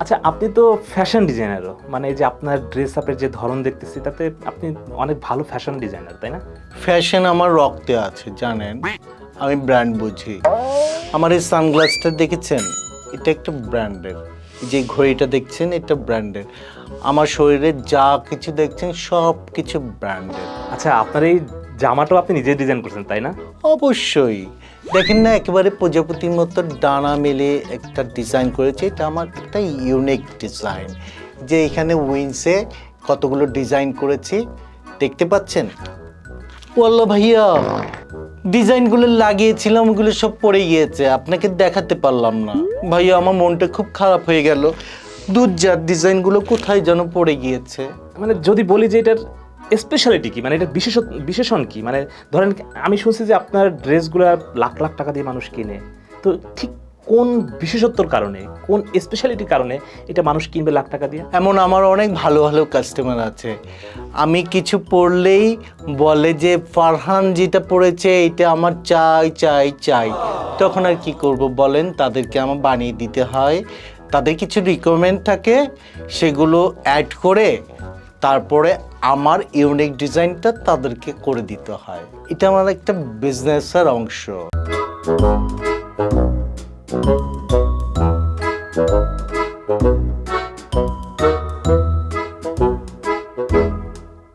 আচ্ছা, আপনি তো ফ্যাশন ডিজাইনারও, মানে এই যে আপনার ড্রেস আপের যে ধরন দেখতেছি তাতে আপনি অনেক ভালো ফ্যাশন ডিজাইনার, তাই না? ফ্যাশন আমার রক্তে আছে জানেন, আমি ব্র্যান্ড বুঝি। আমার এই সানগ্লাসটা দেখেছেন, এটা একটা ব্র্যান্ডের। যে ঘড়িটা দেখছেন এটা ব্র্যান্ডের। আমার শরীরে যা কিছু দেখছেন সব কিছু ব্র্যান্ডের। আচ্ছা, আপনার এই জামাটাও আপনি নিজে ডিজাইন করছেন, তাই না? অবশ্যই। দেখেন না, একেবারে প্রজাপতির মতো ডানা মেলে একটা ডিজাইন করেছে। এটা আমার একটা ইউনিক ডিজাইন। যে এখানে উইন্সে কতগুলো ডিজাইন করেছি দেখতে পাচ্ছেন। ওয়াল্লাহ ভাইয়া, ডিজাইনগুলো লাগিয়েছিলাম, ওগুলো সব পড়ে গিয়েছে, আপনাকে দেখাতে পারলাম না ভাইয়া। আমার মনটা খুব খারাপ হয়ে গেল। দুর্জার ডিজাইনগুলো কোথায় যেন পড়ে গিয়েছে। মানে যদি বলি যে এটার স্পেশালিটি কি, মানে এটার বিশেষণ কি, মানে ধরেন আমি শুনছি যে আপনার ড্রেসগুলো লাখ লাখ টাকা দিয়ে মানুষ কিনে, তো ঠিক কোন বিশেষত্বর কারণে, কোন স্পেশালিটির কারণে এটা মানুষ কিনবে লাখ টাকা দিয়ে? এমন আমার অনেক ভালো ভালো কাস্টমার আছে, আমি কিছু পড়লেই বলে যে ফারহান যেটা পড়েছে এটা আমার চাই চাই চাই। তখন আর কি করব বলেন, তাদেরকে আমার বানিয়ে দিতে হয়। তাদের কিছু রিকোয়ারমেন্ট থাকে, সেগুলো অ্যাড করে তারপরে আমার ইউনিক ডিজাইনটা তাদেরকে করে দিতে হয়। এটা আমার একটা বিজনেসের অংশ।